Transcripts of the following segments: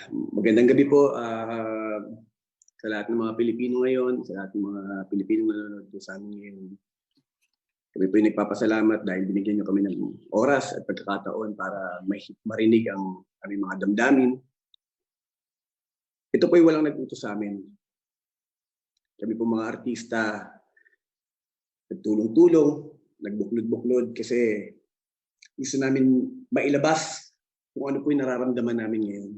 Magandang gabi po sa lahat ng mga Pilipino ngayon, sa lahat ng mga Pilipino na nanonood sa amin ngayon. Kami po ay nagpapasalamat dahil binigyan niyo kami ng oras at pagkakataon para marinig ang aming mga damdamin. Ito po ay walang nag-utos sa amin. Kami po mga artista, nagtulong-tulong, nagbuklod-buklod kasi gusto namin mailabas kung ano po yung nararamdaman namin ngayon.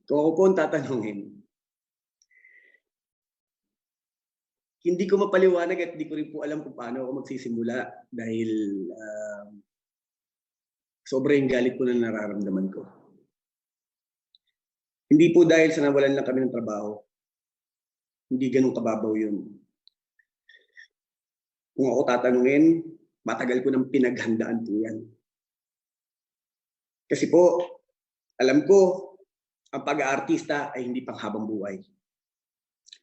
Kung ako po ang tatanungin, hindi ko mapaliwanag at hindi ko rin po alam kung paano ako magsisimula dahil sobrang galit po na nararamdaman ko. Hindi po dahil sa nawalan lang kami ng trabaho. Hindi ganun kababaw yun. Kung ako tatanungin, matagal ko nang pinaghandaan po yan. Kasi po, alam ko, ang pag-aartista ay hindi pang habang buhay.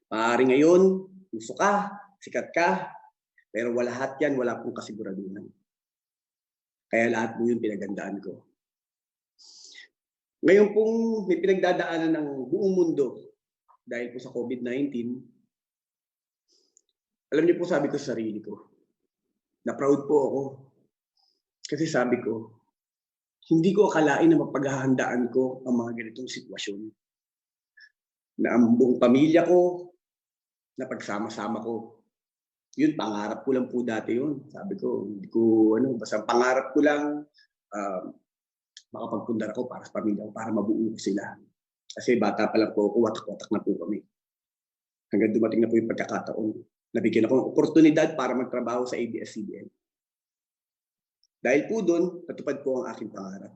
Maaari ngayon, gusto ka, sikat ka, pero lahat yan, wala pong kasiguraduhan. Kaya lahat po yun pinagandaan ko. Ngayon pong may pinagdadaanan ng buong mundo dahil po sa COVID-19, alam niyo po sabi ko sa sarili ko, na proud po ako. Kasi sabi ko, hindi ko akalain na mapaghahandaan ko ang mga ganitong sitwasyon. Na ang buong pamilya ko, na pagsama-sama ko. Yun, pangarap ko lang po dati yun. Sabi ko, hindi ko, basta pangarap ko lang, makapagpundar ako para sa pamilya ko, para mabuo ko sila. Kasi bata pa lang po ako, watak-watak na po kami. Hanggang dumating na po yung pagkakataon. Nabigyan ako ng oportunidad para magtrabaho sa ABS-CBN. Dahil po doon, natupad po ang aking pangarap.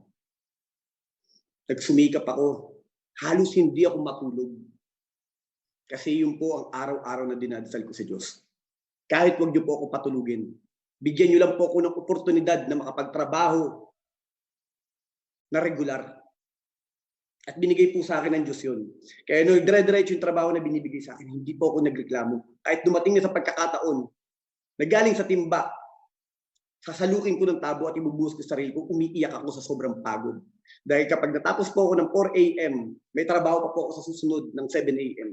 Nagsumikap ako. Halos hindi ako matulog. Kasi yun po ang araw-araw na dinadasal ko sa Diyos. Kahit wag niyo po ako patulugin, bigyan niyo lang po ako ng oportunidad na makapagtrabaho na regular. At binigay po sa akin ng Diyos yun. Kaya nung dire-diretso yung trabaho na binibigay sa akin, hindi po ako nagreklamo. Kahit dumating na sa pagkakataon, na galing sa timba, sasalukin ko ng tabo at ibubuhos ko sa sarili ko, umiiyak ako sa sobrang pagod. Dahil kapag natapos po ako ng 4 a.m., may trabaho pa po ako sa susunod ng 7 a.m.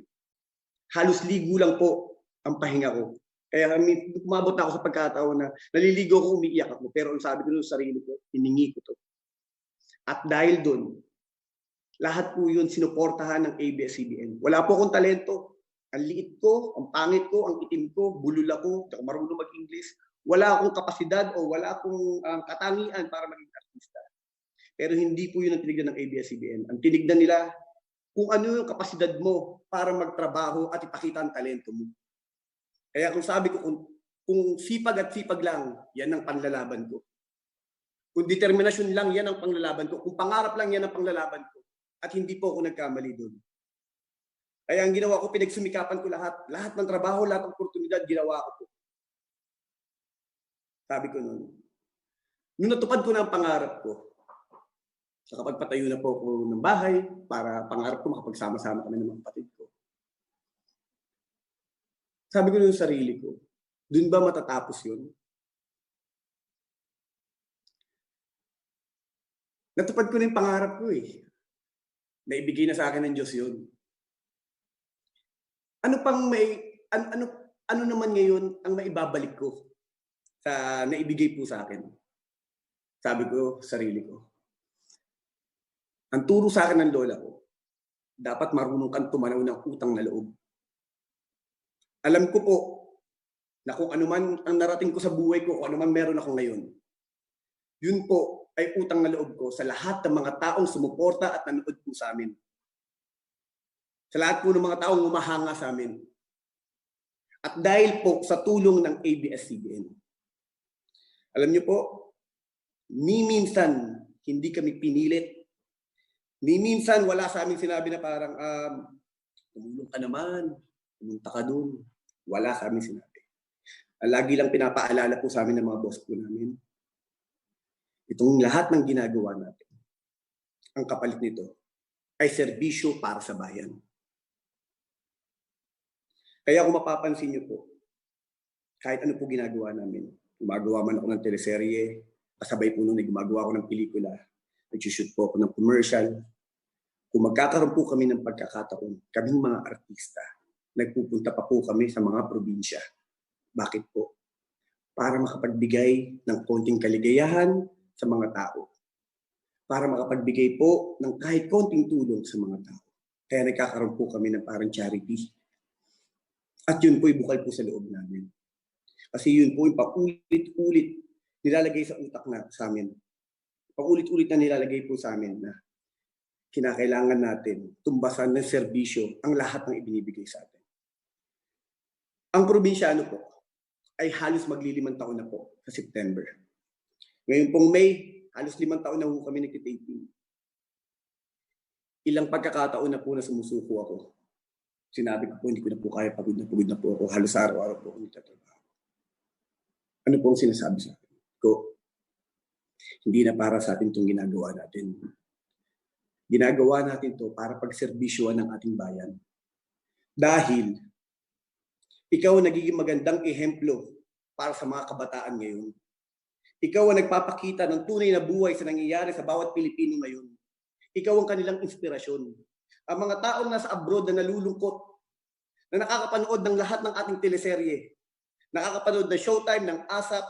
Halos ligo lang po ang pahinga ko. Kaya umabot na ako sa pagkataon na naliligo ko, umiiyak ako. Pero ang sabi ko sa sarili ko, hiningi ko to. At dahil doon, lahat po yun sinuportahan ng ABS-CBN. Wala po akong talento. Ang liit ko, ang pangit ko, ang itim ko, bulol ako, marunong mag-English. Wala akong kapasidad o wala akong katangian para maging artista. Pero hindi po yun ang tinignan ng ABS-CBN. Ang tinignan nila, kung ano yung kapasidad mo para magtrabaho at ipakita ang talento mo. Kaya kung sabi ko, kung sipag at sipag lang, yan ang panlalaban ko. Kung determinasyon lang, yan ang panlalaban ko. Kung pangarap lang, yan ang panlalaban ko. At hindi po ako nagkamali doon. Kaya ang ginawa ko, pinagsumikapan ko lahat. Lahat ng trabaho, lahat ng oportunidad, ginawa ko po. Sabi ko noon. Nung natupad ko na ang pangarap ko, sa kapag patayo na po ako ng bahay, para pangarap ko makapagsama-sama kami ng mga kapatid ko. Sabi ko sa sarili ko, dun ba matatapos yun? Natupad ko na yung pangarap ko eh. Naibigay na sa akin ng Diyos yun. Ano naman ngayon ang maibabalik ko sa naibigay po sa akin? Sabi ko sa sarili ko. Ang turo sa akin ng lola ko, dapat marunong kang tumanaw ng utang na loob. Alam ko po na kung ano man ang narating ko sa buhay ko, kung ano man meron ako ngayon, yun po ay utang na loob ko sa lahat ng mga taong sumuporta at nanood po sa amin. Sa lahat po ng mga taong umahanga sa amin. At dahil po sa tulong ng ABS-CBN. Alam niyo po, minsan hindi kami pinilit. Minsan wala sa amin sinabi na parang, tumulong ka naman, pumunta ka doon. Wala sa amin sinabi. Lagi lang pinapaalala po sa amin ng mga boss po namin. Itong lahat ng ginagawa natin, ang kapalit nito ay serbisyo para sa bayan. Kaya kung mapapansin niyo po, kahit ano po ginagawa namin, gumagawa man ako ng teleserye, kasabay po nung gumagawa ako ng pelikula, nag-shoot po ako ng commercial. Kung magkakaroon po kami ng pagkakataon, kaming mga artista, nagpupunta pa po kami sa mga probinsya. Bakit po? Para makapagbigay ng konting kaligayahan sa mga tao. Para makapagbigay po ng kahit konting tulong sa mga tao. Kaya nagkakaroon po kami ng parang charity. At yun po bukal po sa loob namin. Kasi yun po yung paulit-ulit nilalagay sa utak na sa amin. Paulit-ulit na nilalagay po sa amin na kinakailangan natin tumbasan ng serbisyo ang lahat ng ibinibigay sa atin. Ang probinsyano po ay halos maglilimang taon na po sa September. Ngayon pong May, halos 5 taon na po kami nagtitaping. Ilang pagkakataon na po na sumusuko ako. Sinabi ko po, hindi ko na po kaya, pagod na po ako. Halos araw-araw po ako nagtatrabaho. Ano po ang sinasabi sa akin? Hindi na para sa atin itong ginagawa natin. Ginagawa natin to para pagserbisyuhan ng ating bayan. Dahil ikaw ang nagiging magandang ehemplo para sa mga kabataan ngayon. Ikaw ang nagpapakita ng tunay na buhay sa nangyayari sa bawat Pilipino ngayon. Ikaw ang kanilang inspirasyon. Ang mga taong nasa abroad na nalulungkot, na nakakapanood ng lahat ng ating teleserye, nakakapanood ng Showtime, ng ASAP,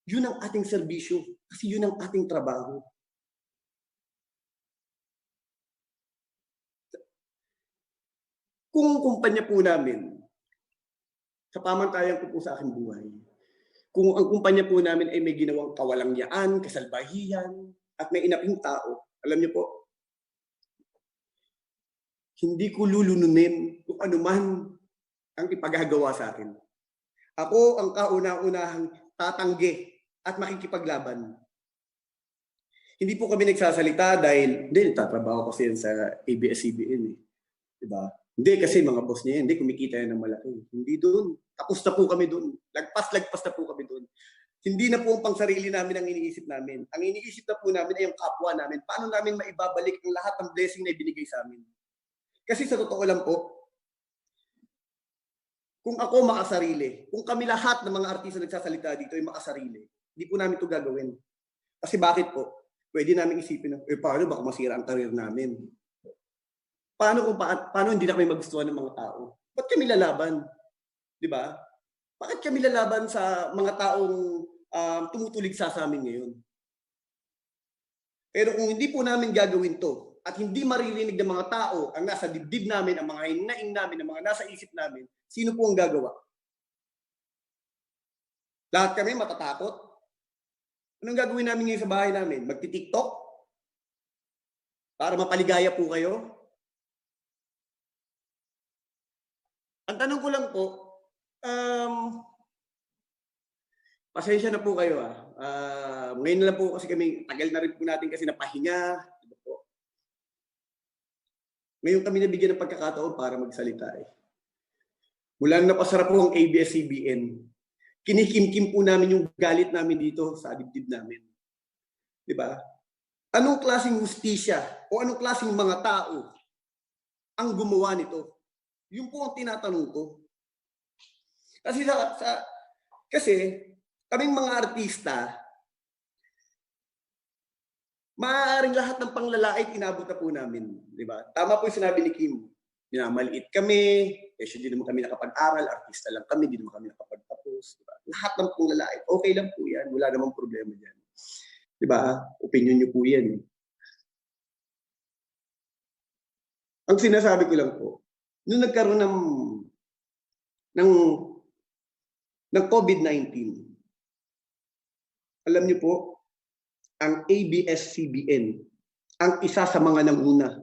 yun ang ating serbisyo. Kasi yun ang ating trabaho. Kung kumpanya po namin, sa pamantayan ko po sa aking buhay, kung ang kumpanya po namin ay may ginawang kawalangyaan, kasalbahihan, at may inaping tao, alam niyo po, hindi ko lulununin kung anuman ang ipagagawa sa akin. Ako ang kauna-unahang tatanggi at makikipaglaban. Hindi po kami nagsasalita dahil, hindi, tatrabaho kasi yan sa ABS-CBN. Diba? Hindi kasi mga boss niya yan, hindi kumikita yan ng malaki. Hindi doon. Tapos na po kami doon. Lagpas na po kami doon. Hindi na po ang pangsarili namin ang iniisip namin. Ang iniisip na po namin ay yung kapwa namin. Paano namin maibabalik ang lahat ng blessing na ibinigay sa amin? Kasi sa totoo lang po, kung ako makasarili, kung kami lahat ng mga artista nagsasalita dito ay makasarili, hindi po namin ito gagawin. Kasi bakit po? Pwede namin isipin na, paano baka masira ang karir namin? Paano hindi na kami magustuhan ng mga tao? Ba't kami lalaban? Di ba? Bakit kami lalaban sa mga taong tumutulig sa amin ngayon? Pero kung hindi po namin gagawin to, at hindi maririnig ng mga tao ang nasa dibdib namin, ang mga hinaing namin, ang mga nasa isip namin, sino po ang gagawa? Lahat kami matatakot? Anong gagawin namin ngayon sa bahay namin? Magti-TikTok? Para mapaligaya po kayo? Ang tanong ko lang po, pasensya na po kayo ngayon na lang po kasi kami, tagal na rin po natin kasi napahinga. Diba po? Ngayon kami nabigyan ng pagkakataon para magsalita Mula na napasarap po ang ABS-CBN, kinikimkim po namin yung galit namin dito sa dibdib namin. Diba? Anong klaseng hustisya o anong klaseng mga tao ang gumawa nito? Yun po ang tinatanong ko. Kasi kaming mga artista, maaaring lahat ng panglalait inabot na po namin. Diba? Tama po yung sinabi ni Kim. Minamaliit kami, kasi hindi naman kami nakapag-aral, artista lang kami, hindi naman kami nakapagtapos. Diba? Lahat ng panglalait, okay lang po yan. Wala namang problema dyan. Diba? Opinion nyo po yan. Ang sinasabi ko lang po, nung nagkaroon ng COVID-19, alam niyo po, ang ABS-CBN ang isa sa mga nanguna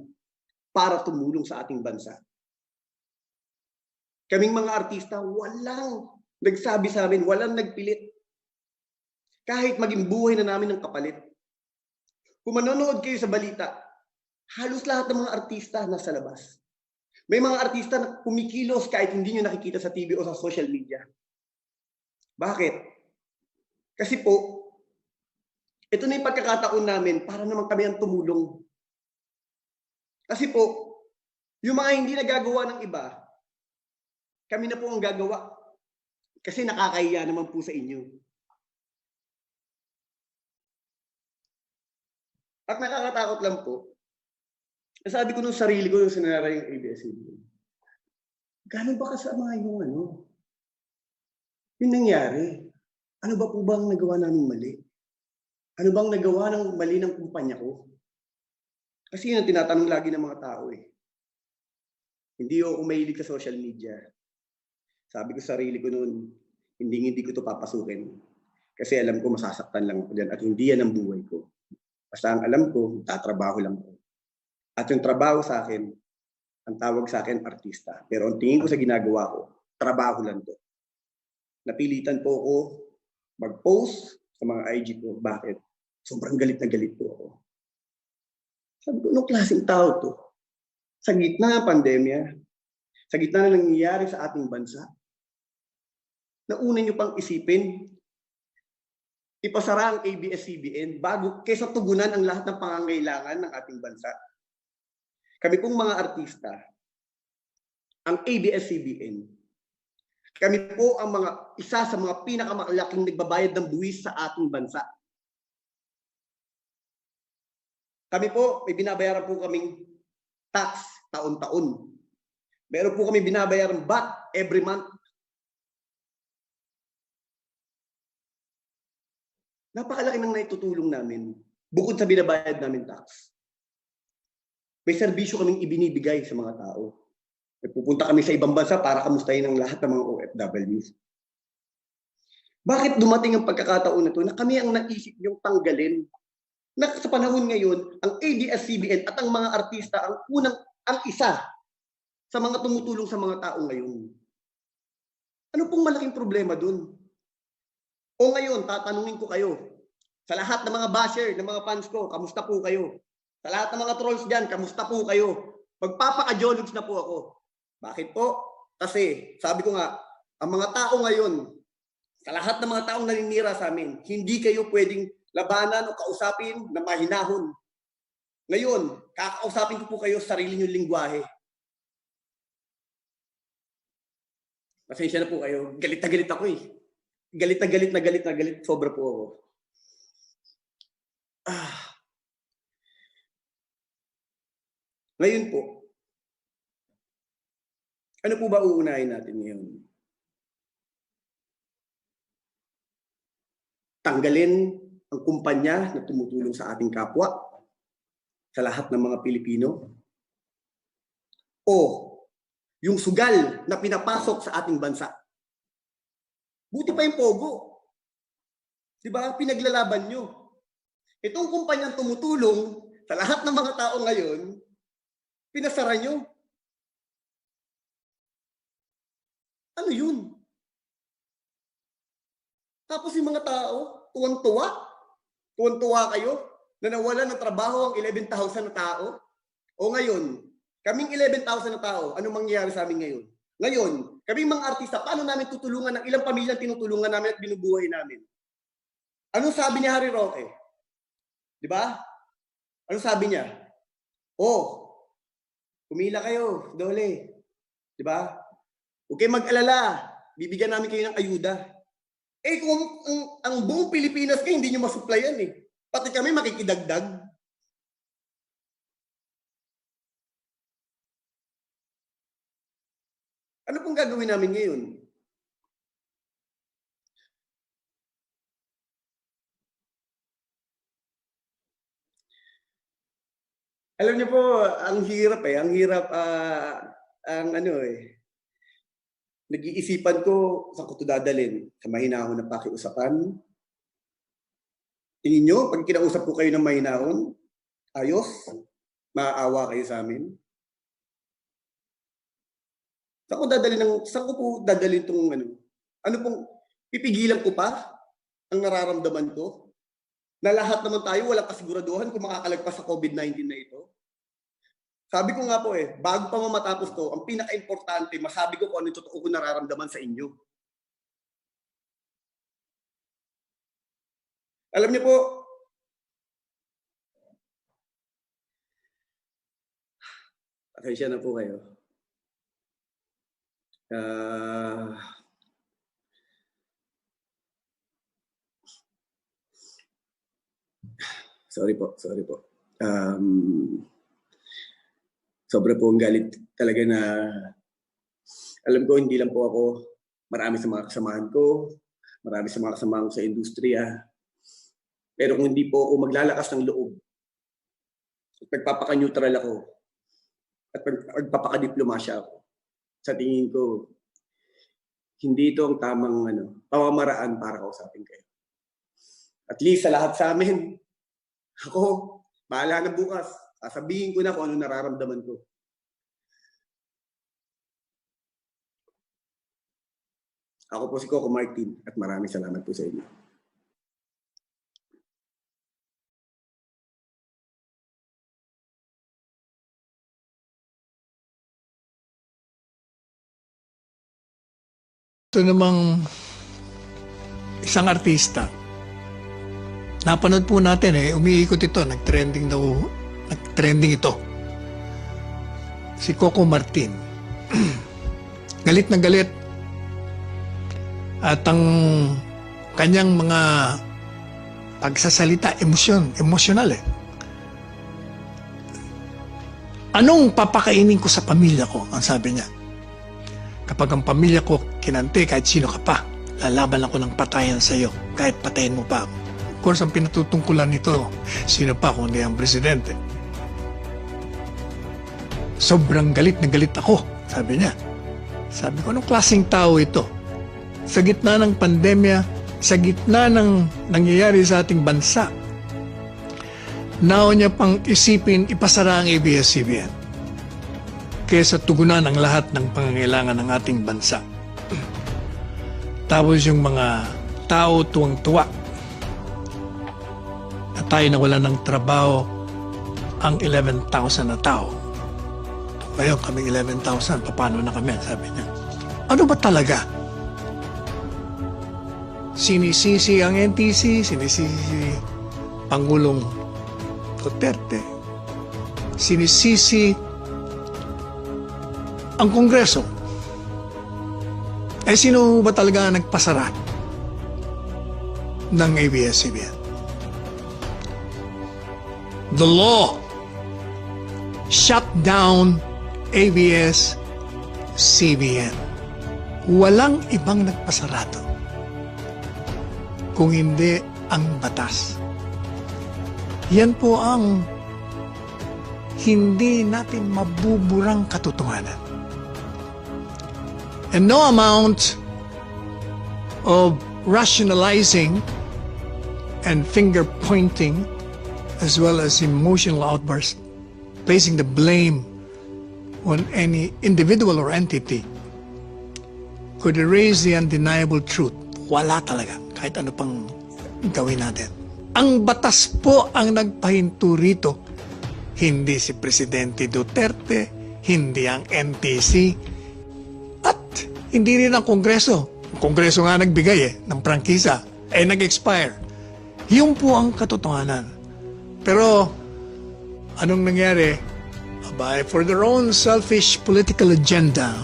para tumulong sa ating bansa. Kaming mga artista, walang nagsabi sa amin, walang nagpilit. Kahit maging buhay na namin ng kapalit. Kung manonood kayo sa balita, halos lahat ng mga artista nasa labas. May mga artista na kumikilos kahit hindi nyo nakikita sa TV o sa social media. Bakit? Kasi po, ito na yung pagkakataon namin para naman kami ang tumulong. Kasi po, yung mga hindi nagagawa ng iba, kami na po ang gagawa. Kasi nakakahiya naman po sa inyo. At nakakatakot lang po, sabi ko nung sarili ko, yung sinara yung ABS-CBN, gano'n ba kasama yung yung nangyari? Ano ba po bang nagawa namin mali? Ano bang nagawa ng mali ng kumpanya ko? Kasi yun ang tinatanong lagi ng mga tao eh. Hindi ako mahilig sa social media. Sabi ko sa sarili ko noon, hindi ko to papasukin. Kasi alam ko masasaktan lang ako dyan at hindi yan ang buhay ko. Basta ang alam ko, tatrabaho lang ko. At yung trabaho sa akin, ang tawag sa akin, artista. Pero ang tingin ko sa ginagawa ko, trabaho lang to. Napilitan po ako mag-post sa mga IG ko. Bakit? Sobrang galit na galit po ako. Sabi ko, anong klaseng tao to? Sa gitna ng pandemya, sa gitna na nangyayari sa ating bansa, nauna nyo pang isipin, ipasara ang ABS-CBN bago kaysa tugunan ang lahat ng pangangailangan ng ating bansa. Kami pong mga artista, ang ABS-CBN, kami po ang isa sa mga pinakamalaking nagbabayad ng buwis sa ating bansa. Kami po, may binabayaran po kaming tax taon-taon. Meron po kami binabayaran VAT every month. Napakalaki ng naitutulong namin bukod sa binabayad namin tax. May serbisyo kaming ibinibigay sa mga tao. Pupunta kami sa ibang bansa para kamustahin ang lahat ng mga OFWs. Bakit dumating ang pagkakataon na ito na kami ang naisip yung tanggalin? Na sa panahon ngayon, ang ABS-CBN at ang mga artista ang isa sa mga tumutulong sa mga tao ngayon. Ano pong malaking problema dun? O ngayon, tatanungin ko kayo, sa lahat ng mga basher, ng mga fans ko, kamusta po kayo? Sa lahat ng mga trolls dyan, kamusta po kayo? Magpapaka-jologs na po ako. Bakit po? Kasi, sabi ko nga, ang mga tao ngayon, sa lahat ng mga taong naninira sa amin, hindi kayo pwedeng labanan o kausapin na mahinahon. Ngayon, kakausapin ko po kayo sa sarili niyong lingwahe. Pasensya na po kayo. Galit na galit ako eh. Galit na galit. Sobra po ako. Ngayon po, ano po ba uunahin natin ngayon? Tanggalin ang kumpanya na tumutulong sa ating kapwa, sa lahat ng mga Pilipino? O yung sugal na pinapasok sa ating bansa? Buti pa yung Pogo. Diba? Pinaglalaban nyo. Itong kumpanyang tumutulong sa lahat ng mga tao ngayon, pinasara nyo. Ano yun? Tapos yung mga tao, tuwang-tuwa. Tuwang-tuwa kayo na nawalan ng trabaho ang 11,000 na tao. O ngayon, kaming 11,000 na tao, anong mangyayari sa amin ngayon? Ngayon, kaming mga artista, paano namin tutulungan ng ilang pamilyang tinutulungan namin at binubuhay namin? Anong sabi ni Harry Roque? Di ba? Anong sabi niya? Oh, pumila kayo, dole. Di ba? Huwag kayong mag-alala. Bibigyan namin kayo ng ayuda. Eh kung ang buong Pilipinas kayo, hindi nyo masuplayan eh. Pati kami makikidagdag. Ano pong gagawin namin ngayon? Alam niyo po, ang hirap eh. Ang hirap, ang ano eh. Nag-iisipan ko, saan ko ito dadalhin? Sa mahinahon na pakiusapan? Tingin nyo, pag kinausap ko kayo ng mahinahon, ayos, maaawa kayo sa amin? Saan ko po dadalhin itong ano pong, pipigilan ko pa ang nararamdaman ko? Na lahat naman tayo walang kasiguraduhan kung makakalagpas sa COVID-19 na ito. Sabi ko nga po eh, bago pa matapos to, ang pinaka-importante, masabi ko kung ano yung totoo ko nararamdaman sa inyo. Alam niyo po, pasensya na po kayo. Sorry po. Sobra po ang galit talaga na alam ko hindi lang po ako, marami sa mga kasamahan ko, marami sa mga kasamahan ko sa industriya. Pero kung hindi po ako maglalakas ng loob, at nagpapaka-neutral ako, at nagpapaka-diplomasya ako, sa tingin ko, hindi ito ang tamang pamamaraan para kausapin kayo. At least sa lahat sa amin, ako, bahala na bukas. Sasabihin ko na kung ano nararamdaman ko. Ako po si Coco Martin at maraming salamat po sa inyo. Ito namang isang artista. Napanood po natin umiikot ito, nag-trending ito. Si Coco Martin. Galit na galit. At ang kanyang mga pagsasalita, emosyonal Anong papakainin ko sa pamilya ko? Ang sabi niya. Kapag ang pamilya ko kinante, kahit sino ka pa, lalaban ako ng patayan sa iyo, kahit patayin mo pa ako. Of course, ang pinatutungkulan nito, sino pa kundi ang presidente. Sobrang galit na galit ako, sabi niya. Sabi ko, anong klaseng tao ito? Sa gitna ng pandemya, sa gitna ng nangyayari sa ating bansa, nao niya pang isipin, ipasara ang ABS-CBN kaysa tugunan ang lahat ng pangangailangan ng ating bansa. Tapos yung mga tao tuwang-tuwa na tayo nawala ng trabaho ang 11,000 na tao. Ngayon kaming 11,000, paano na kami? Sabi niya. Ano ba talaga? Sinisisi ang NTC, sinisisi Pangulong Duterte, sinisisi ang Kongreso. Sino ba talaga nagpasara ng ABS-CBN? The law shut down ABS-CBN. Walang ibang nagpasarado kung hindi ang batas. Yan po ang hindi natin mabuburang katotohanan. And no amount of rationalizing and finger-pointing as well as emotional outbursts, placing the blame on any individual or entity could erase the undeniable truth. Wala talaga, kahit ano pang gawin natin. Ang batas po ang nagpahinto rito, hindi si Presidente Duterte, hindi ang NTC, at hindi rin ang Kongreso. Ang Kongreso nga nagbigay ng prangkisa, nag-expire. Yun po ang katotohanan. Pero, anong nangyari? For their own selfish political agenda,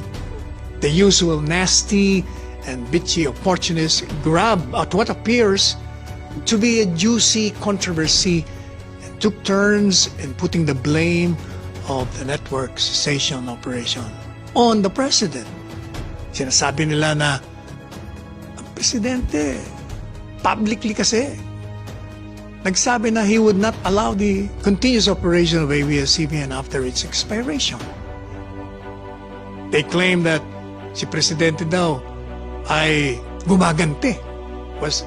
the usual nasty and bitchy opportunists grab at what appears to be a juicy controversy and took turns in putting the blame of the network cessation operation on the president. Sinasabi nila na ang presidente, publicly kasi, nagsabi na he would not allow the continuous operation of ABS-CBN after its expiration. They claim that si presidente daw ay gumagante, was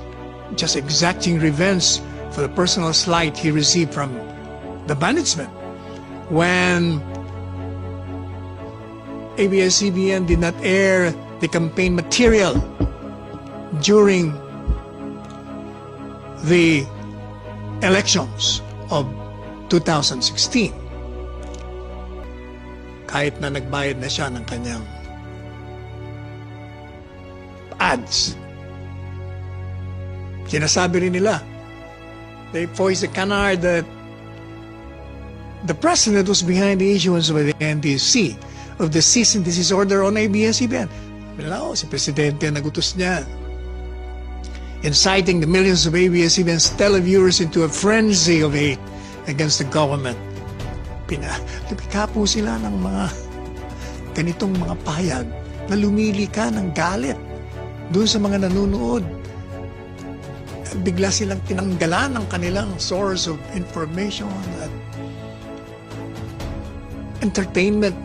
just exacting revenge for the personal slight he received from the management when ABS-CBN did not air the campaign material during the elections of 2016. Kahit na nagbayad na siya ng kanyang ads. Sinasabi rin nila, they voiced the canard that the president was behind the issuance of the NDC of the cease and desist order on ABS-CBN. Si Presidente ang nagutos niya, inciting the millions of ABS-CBN's televiewers into a frenzy of hate against the government. Lumikha po sila ng mga ganitong mga pahayag na lumili ka ng galit doon sa mga nanonood. Bigla silang tinanggalan ng kanilang source of information at entertainment.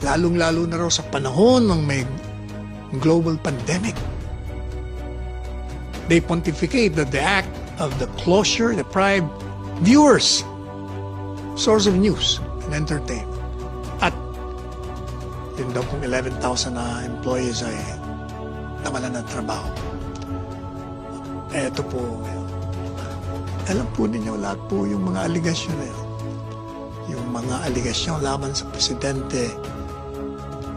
Lalong-lalo na raw sa panahon ng may global pandemic. They pontificate that the act of the closure deprived viewers, source of news and entertainment. At yun daw kung 11,000 na employees ay nawalan ng trabaho. Eto po, alam po ninyo lahat po yung mga aligasyon na yun. Yung mga aligasyon laban sa presidente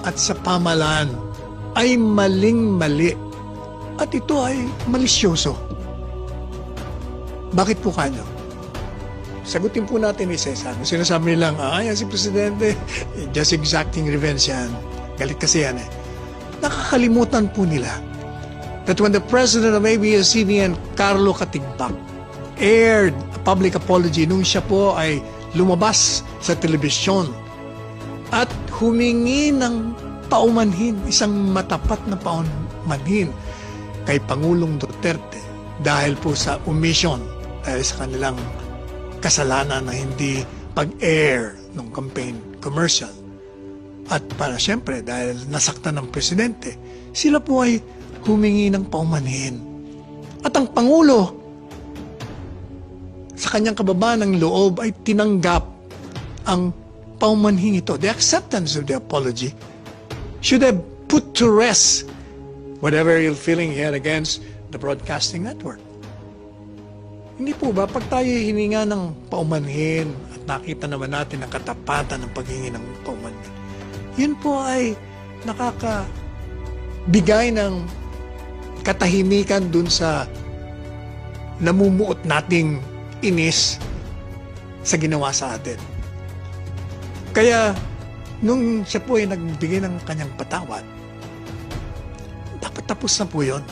at sa pamahalaan ay maling-mali. At ito ay malisyoso. Bakit po kanyo? Sagutin po natin isa-isa. Sinasabi nilang, yan si presidente, just exacting revenge yan. Galit kasi yan eh. Nakakalimutan po nila that when the president of ABS-CBN, Carlo Katigbak, aired a public apology nung siya po ay lumabas sa telebisyon at humingi ng paumanhin, isang matapat na paumanhin kay Pangulong Duterte dahil po sa omission, dahil sa kanilang kasalanan na hindi pag-air ng campaign commercial. At para siyempre, dahil nasaktan ng presidente, sila po ay humingi ng paumanhin. At ang Pangulo, sa kanyang kababa ng loob ay tinanggap ang paumanhin ito. The acceptance of the apology should have put to rest whatever ill feeling he had against the broadcasting network. Hindi po ba, pag tayo hininga ng paumanhin at nakita naman natin ang katapatan ng paghingi ng paumanhin, yun po ay nakakabigay ng katahimikan dun sa namumuot nating inis sa ginawa sa atin. Kaya, nung siya po ay nagbigay ng kanyang patawad, dapat tapos na po yun.